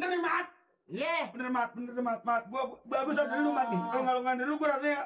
Bener nih, Mat. Iya. Bener, Mat. Gua bagus dari dulu, Mat nih. Kalau ngalungan dulu gua rasanya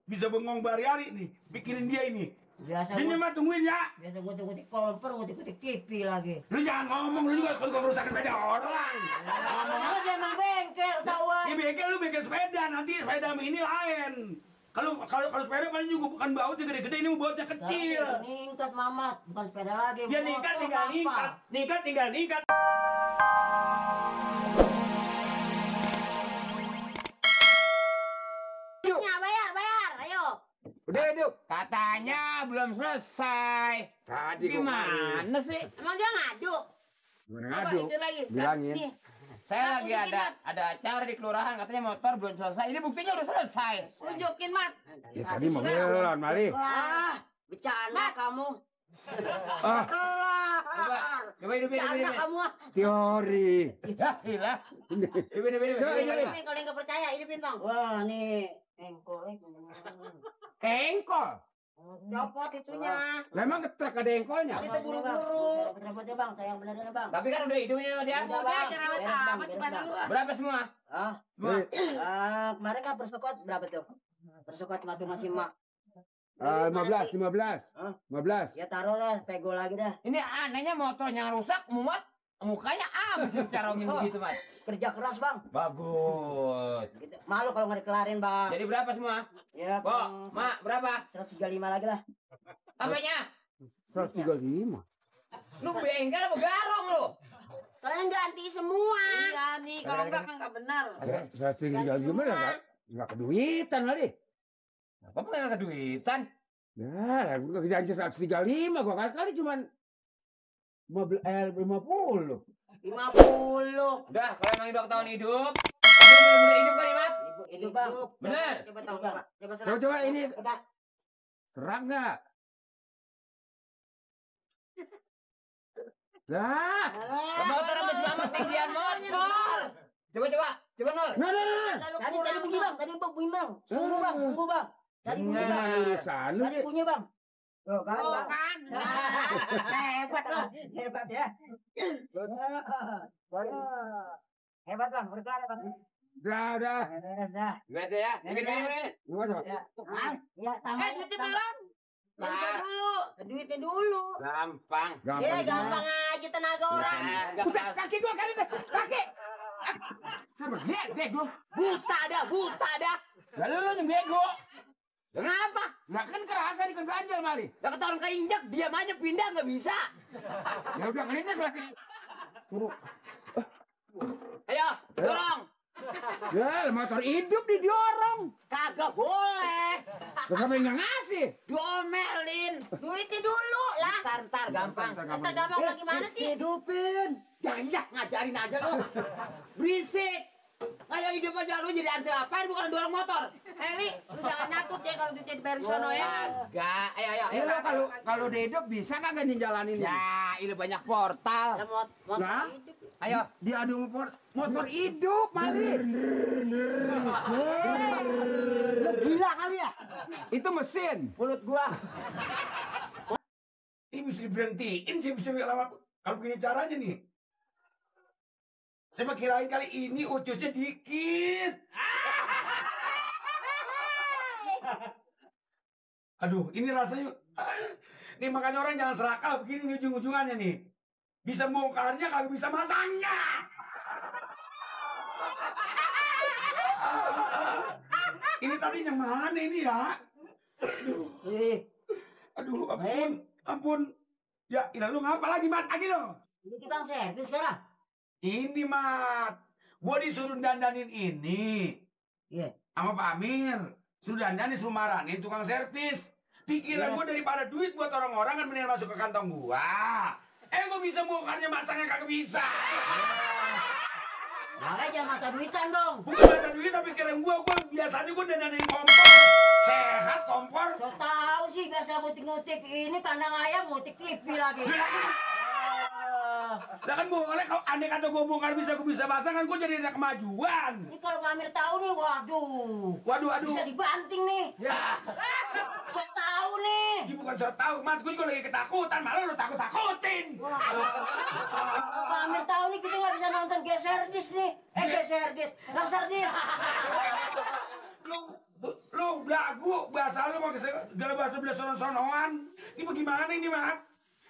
bisa bengong berhari-hari nih. Pikirin dia ini. Biasa Ini Mat tungguin ya. biasa ngutik-ngutik kompor, ngutik-ngutik TV lagi. Lu jangan ngomong, lu juga kalau ngerusak sepeda orang. Ngomong aja emang bengkel tauan. Ya bengkel lu bengkel sepeda, nanti sepeda sama ini lain. Kalau sepeda paling juga bukan bautnya gede-gede, ini bautnya kecil. Ningkat Mamat, bukan sepeda lagi. Ya ningkat tinggal ningkat. Ningkat tinggal ningkat. Bayar, ayo. Udah hidup. Katanya belum selesai. Tadi Gimana sih? Emang dia ngadu? Gimana Apa ngadu? itu lagi? Bilangin. Nih. Saya Langsung lagi bikin, Mat. ada acara di kelurahan, katanya motor belum selesai. Ini buktinya udah selesai. Tunjukin, Mat. Ya tadi mau belon, Mali. Ah, bercanda Mat. kamu. Ah, Coba hidupin. Bercanda kamu. teori. Ya, hilang. Hidupin. Hidupin kalau nggak percaya, hidupin bang. Wah, nih engkol. Engkol. Copot itunya. Memang ketrek ada engkolnya. Tadi tuh buru-buru. Copotnya bang, sayang beneran bang. Tapi kan udah hidupnya dia. Udah, Udah Bang. cerewet Beres, Bang, amat beres, sepeda Bang. lu. ah. Berapa semua? Ah, Semua. kemarin kan persekot berapa tuh? Persekot masih mak. 15. Hah? 15. Ya taruh lah, pego lagi dah. Ini anehnya motornya rusak, muat mukanya habis dicarongin begitu, Mas. Kerja keras bang. Bagus. Gitu. Malu kalau nggak dikelarin bang. Jadi berapa semua? Ya, Bo, Mak, berapa? 135 lagi lah. Apanya? 135. Lu bengkel apa garong lu? Kalian ganti semua. Iya nih, kalau enggak kan enggak benar. 135 gimana enggak keduitan kali. Apa enggak keduitan? Ya, gua janji 135, gua kali cuman 50. 50. Udah, kalau emang hidup tahun hidup, tapi bener-bener hidup kan, Mat? Hidup bang. Bener. Coba tahu bang. Coba serang. Coba ini Coba. serang enggak? Lah, Motor apa sih, Mama? Tinggian motor. Coba, Nur. nah. Tadi bunyi bang. Tadi bunyi bang. Sungguh bang. Tadi bunyi bang. Urusan lu Tadi sih. bunyi bang. Tuh kan Oh bang. kan. Hebat loh. Hebat ya. Hebat bang. Berkelana bang. Udah. Dah. Gimana ya? Ini. Gimana? Ya, tambah. Duitnya belum. Duitnya dulu. Duitnya dulu. Gampang. Ya gampang aja tenaga orang. Buset, kaki gua kali itu. Kaki. Bego. Buta dah. Lalu lu yang bego. Kenapa? Lah kan kerasa di keganjal Mali. Lah kata orang keinjak, diam aja pindah nggak bisa. Ya udah kelindes lagi. Suruh. Ayo, dorong. Ya, motor hidup didorong. Kagak boleh. Terus apa yang nggak ngasih? Diomelin. Duitnya dulu lah. Ntar gampang. Entar gampang lah gimana sih? Hidupin. Jangan ngajarin aja lu. Berisik. Ayo hidup aja lu jadi ansel apain bukan dorong motor. Li, lu jangan nyatut ya kalau duitnya di Paris sono ya. Kagak. Ayo. Ya lo kalau dia hidup bisa kagak nih jalanin? Ya, ini banyak portal. Ya motor Nah. hidup. Ayo. Diadu motor hidup Mali. Lu gila kali ya? Itu mesin. Mulut gua. Ini bisa diberhentiin sih bisa lama kalau begini caranya nih. Saya mah kirain kali ini ucusnya dikit. Aduh, ini rasanya. Nih makanya orang jangan serakah begini nih ujung-ujungannya nih. Bisa bongkarnya kagak bisa masangnya. Ini tadi yang mana ini ya? Aduh, ampun. Ya, lu ngapa lagi, Mat? Lagi dong. Ini tukang servis sekarang. Ini, Mat. Gua disuruh dandanin ini. Iya. Sama Pak Amir. Suruh dandanin, suruh marahin tukang servis. Pikiran gua daripada duit buat orang-orang kan mendingan masuk ke kantong gua. Gua bisa bongkarnya masangnya kagak bisa. Makanya jangan mata duitan dong. Bukan mata duit tapi pikiran gua biasanya gua dandanin kompor. Sehat kompor. So tahu sih biasa ngutik-ngutik ini kandang ayam ngutik TV lagi. Lah kan boleh kalau andai kata gua bongkar bisa masang kan gua jadi ada kemajuan. Ini kalau Pak Amir tahu nih, waduh. Waduh. Bisa dibanting nih. Ya. So tahu nih. Ini bukan so tahu, Mat. Gua juga lagi ketakutan, malah lu takut-takutin. Wah, Amir tahu nih kita nggak bisa nonton geser dis nih. Geser dis, laser dis. Lu belagu, bahasa lu pakai segala bahasa belah sono-sonoan. Ini bagaimana ini, Mat?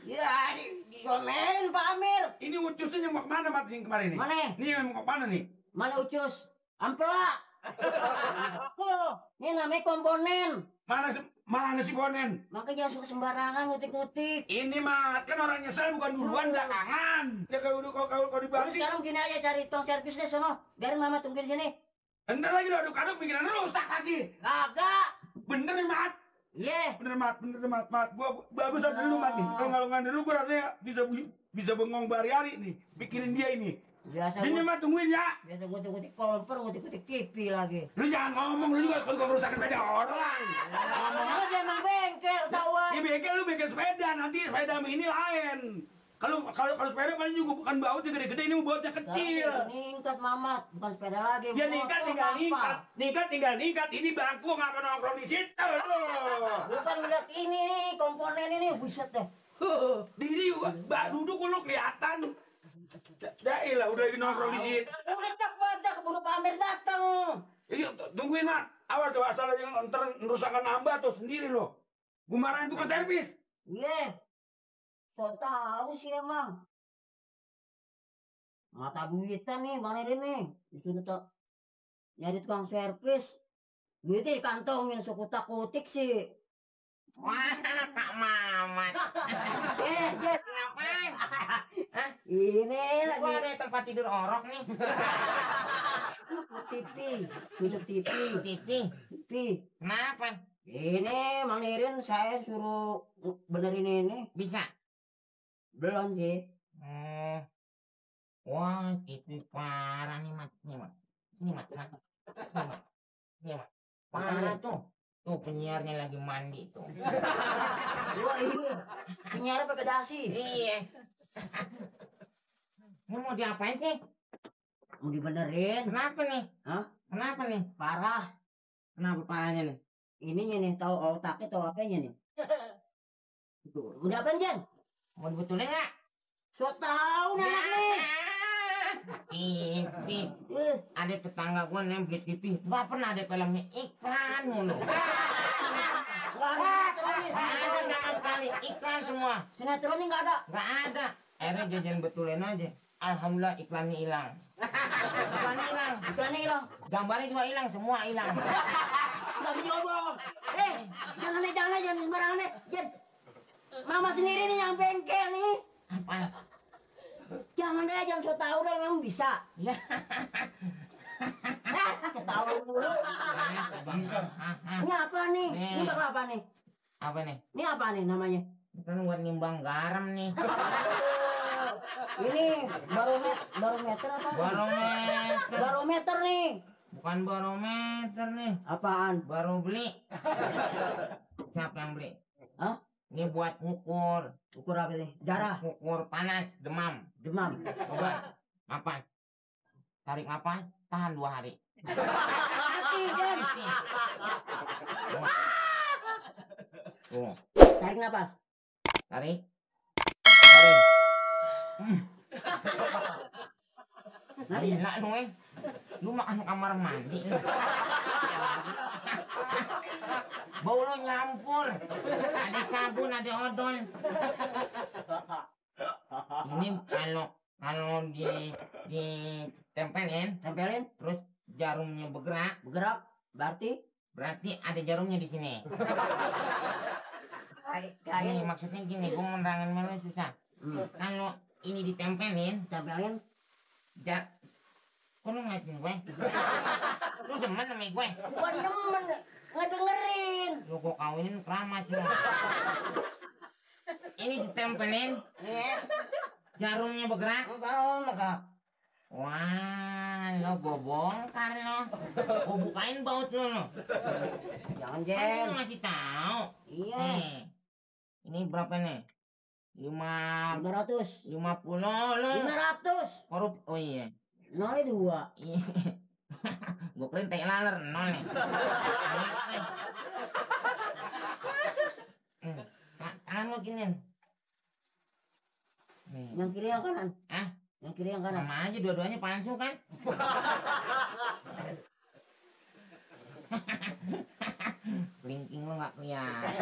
Ya, diomelin Pak Amir. Ini ucusnya yang mau kemana, Mat, yang kemarin nih? Mana? Ini yang mau kemana nih? Mana Ucus? Ampela. Ini namanya komponen. Mana si Bonen? Makanya jangan suka sembarangan ngutik-ngutik. Ini, Mat, kan orang nyesel bukan duluan, belakangan. Ya kalau Udah dibagi. sekarang gini aja cari tong servisnya sono. Biarin Mama tungguin di sini. Entar lagi lu aduk-aduk bikinan rusak lagi. Kagak. Bener nih, Mat. Iya. Bener, Mat. Gua bagus aja dulu, Mat nih. Kalau ngalungan dulu gua rasanya bisa bengong berhari-hari nih. Pikirin dia ini. Biasa Ini, Mat, tungguin ya. biasa ngutik-ngutik kompor, ngutik-ngutik TV lagi. Lu jangan ngomong, lu juga kalau ngerusakin sepeda orang. Ngomong aja emang bengkel tauan. Ya bengkel lu bengkel sepeda, nanti sepeda sama ini lain. Kalau sepeda paling juga bukan bautnya gede-gede, ini bautnya kecil. Ningkat Mamat, bukan sepeda lagi. Ya ningkat tinggal ningkat. Ini bangku ngapa nongkrong di situ lu. Lu kan lihat ini komponen ini, buset deh. Diri duduk lu kelihatan. Dailah udah lagi nongkrong di situ. Udah tak keburu pamer datang. Iya, tungguin, Mat. Awas tuh asal aja ntar ngerusakan nambah tuh sendiri lo. Gua marahin tukang servis. Iya. So tahu sih emang. Mata duitan nih, mana ini nih? Disuruh tak nyari tukang servis. Duitnya dikantongin sekutak-kutik sih. Wah, Kak Mamat. Jet. Ngapain? Ini Gua lagi ada tempat tidur orok nih. TV, tutup TV, TV. TV. Kenapa? Ini Mang Nirin saya suruh benerin ini. Bisa? Belum sih. Wah, TV parah nih, Mat. Nih, Mat. Sini, Mat. Nih, Mat. Parah tuh. Tuh penyiarnya lagi mandi tuh. Wah iya. Penyiar pakai dasi. Iya. Ini mau diapain sih? Mau dibenerin. Kenapa nih? Hah? Kenapa nih? Parah. Kenapa parahnya nih? Ininya nih, tahu otaknya tahu apanya nih. Tuh, udah apa Jan? Mau dibetulin nggak? So tahu nih anak nih. TV. Eh, Ada tetangga gua nih beli TV. Nggak pernah ada filmnya iklan mulu. nggak ada sinetron nih, Nggak ada sinetron. sama sekali iklan semua. Sinetron nih nggak ada. Nggak ada. Akhirnya jajan betulin aja. Alhamdulillah iklannya hilang. Iklannya hilang. Iklannya hilang. Gambarnya juga hilang, semua hilang. Nggak bisa ngomong. Jangan sembarangan nih. Jan, Mama sendiri nih yang bengkel nih. Apa? Jangan so tahu deh memang bisa. Ya. Ketawa mulu. Ini apa nih? Ini bakal apa nih? Apa nih? Ini apa nih namanya? Kan buat nimbang garam nih. Ini barometer apa? Barometer. Barometer nih. Bukan barometer nih. Apaan? Baru beli. Siapa yang beli? Hah? Ini buat ngukur. Ukur apa nih? Darah, Ngukur panas, demam. demam. Coba. Apa? Tarik napas, tahan 2 hari. Mati, Jan. Tuh, Tarik napas. tarik. Tarik. Narik. Gila lu Lu makan kamar mandi lu. Bau lu nyampur. Ada sabun, ada odol. Ini kalau ditempelin, Tempelin, terus jarumnya bergerak, bergerak, berarti ada jarumnya di sini. Ini kain. maksudnya gini, gua menerangin memang susah. Kalau ini ditempelin, Tempelin. kok lu ngeliatin gue? Lu demen sama gue? Bukan demen, ngedengerin. Lu gua kawinin keramas lu. Ini ditempelin, jarumnya bergerak. Enggak. Wah, lo gua bongkar lo. Gua bukain baut lo. Jangan Kan Jen. lu ngasih tahu. Iya. Nih. Ini berapa nih? 500. 50 lo. 500. Korup. Oh iya. 02. Iya. Gua kirain tai laler 0 nih. Tangan lo giniin. Nih. Yang kiri yang kanan. Ah, Yang kiri yang kanan. Sama aja dua-duanya palsu kan? Kelingking lo nggak kelihatan.